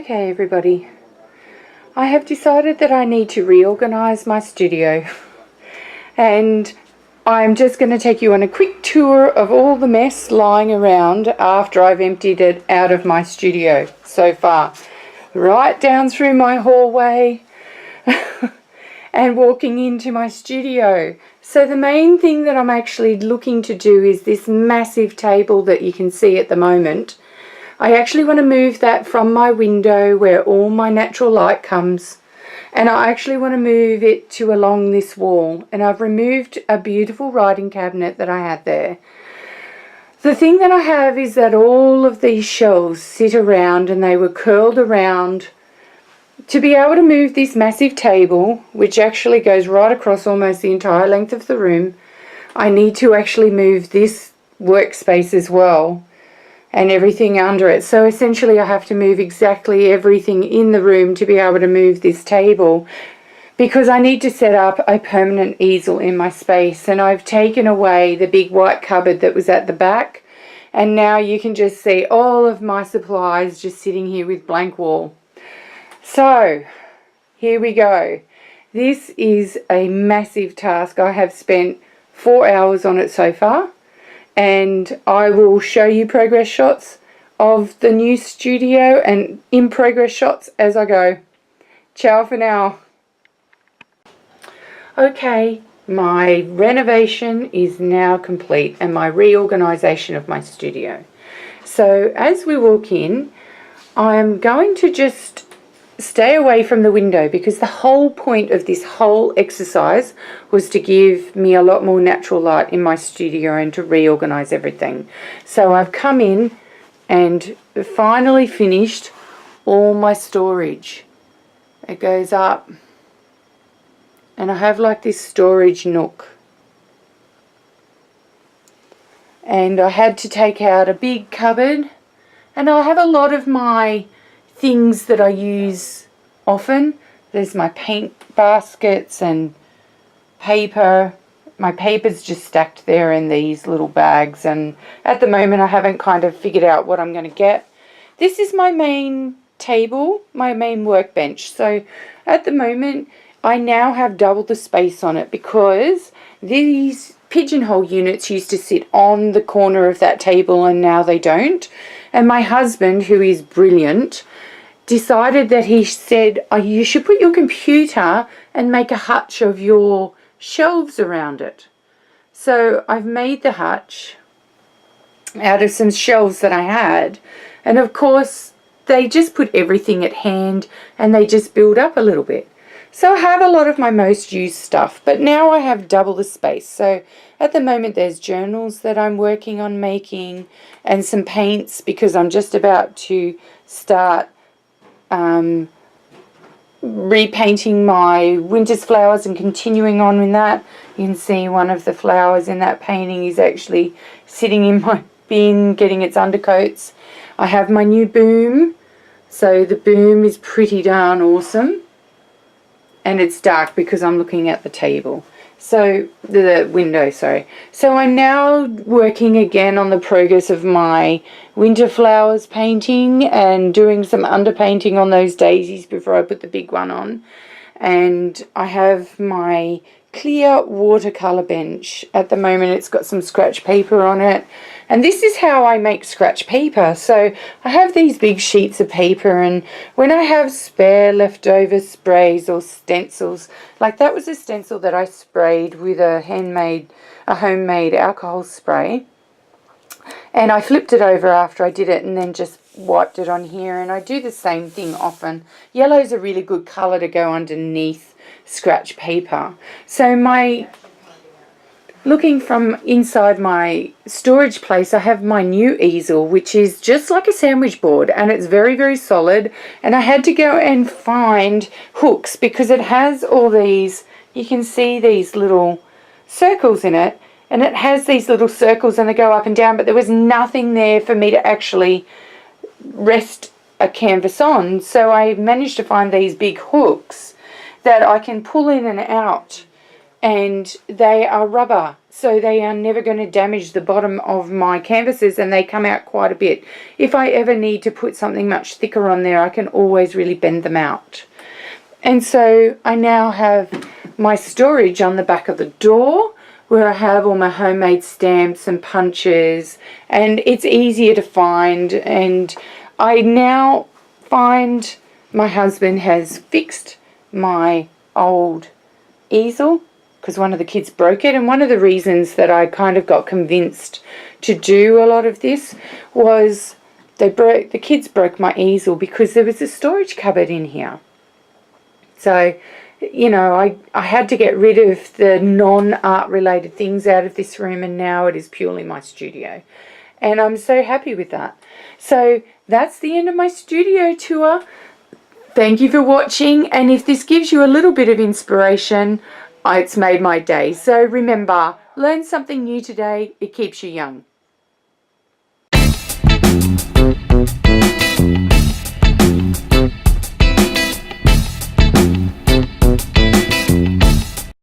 Okay everybody, I have decided that I need to reorganize my studio and I'm just going to take you on a quick tour of all the mess lying around after I've emptied it out of my studio so far. Right down through my hallway and walking into my studio. So the main thing that I'm actually looking to do is this massive table that you can see at the moment. I actually want to move that from my window where all my natural light comes, and I actually want to move it to along this wall, and I've removed a beautiful writing cabinet that I had there. The thing that I have is that all of these shelves sit around and they were curled around. To be able to move this massive table, which actually goes right across almost the entire length of the room, I need to actually move this workspace as well and everything under it. So essentially I have to move exactly everything in the room to be able to move this table, because I need to set up a permanent easel in my space. And I've taken away the big white cupboard that was at the back, and now you can just see all of my supplies just sitting here with blank wall. So here we go. This is a massive task. I have spent 4 hours on it so far, and I will show you progress shots of the new studio and in progress shots as I go. Ciao for now. Okay, my renovation is now complete and my reorganization of my studio. So as we walk in, I'm going to just stay away from the window, because the whole point of this whole exercise was to give me a lot more natural light in my studio and to reorganize everything. So I've come in and finally finished all my storage. It goes up and I have like this storage nook, and I had to take out a big cupboard, and I have a lot of my things that I use often. There's my paint baskets and paper. My paper's just stacked there in these little bags, and at the moment I haven't kind of figured out what I'm going to get. This is my main table, my main workbench. So at the moment I now have double the space on it, because these pigeonhole units used to sit on the corner of that table and now they don't. And my husband, who is brilliant, decided that he said, oh, you should put your computer and make a hutch of your shelves around it. So I've made the hutch out of some shelves that I had, and of course they just put everything at hand and they just build up a little bit. So I have a lot of my most used stuff, but now I have double the space. So at the moment there's journals that I'm working on making and some paints, because I'm just about to start repainting my winter's flowers and continuing on with that. You can see one of the flowers in that painting is actually sitting in my bin getting its undercoats. I have my new boom. So the boom is pretty darn awesome, and it's dark because I'm looking at the table. So the window, sorry. So I'm now working again on the progress of my winter flowers painting and doing some underpainting on those daisies before I put the big one on. And I have my clear watercolor bench. At the moment it's got some scratch paper on it, and this is how I make scratch paper. So I have these big sheets of paper, and when I have spare leftover sprays or stencils, like that was a stencil that I sprayed with a homemade alcohol spray, and I flipped it over after I did it and then just wiped it on here. And I do the same thing often. Yellow's a really good color to go underneath scratch paper. So looking from inside my storage place, I have my new easel, which is just like a sandwich board, and it's very, very solid. And I had to go and find hooks, because it has all these, you can see these little circles in it, and it has these little circles and they go up and down, but there was nothing there for me to actually rest a canvas on. So I managed to find these big hooks that I can pull in and out, and they are rubber. so they are never going to damage the bottom of my canvases, and they come out quite a bit. If I ever need to put something much thicker on there, I can always really bend them out. And so I now have my storage on the back of the door, where I have all my homemade stamps and punches, and it's easier to find. And I now find my husband has fixed my old easel because one of the kids broke it. And one of the reasons that I kind of got convinced to do a lot of this was the kids broke my easel because there was a storage cupboard in here. So, you know, I had to get rid of the non-art related things out of this room, and now it is purely my studio. And I'm so happy with that. So that's the end of my studio tour. Thank you for watching, and if this gives you a little bit of inspiration, it's made my day. So remember, learn something new today. It keeps you young.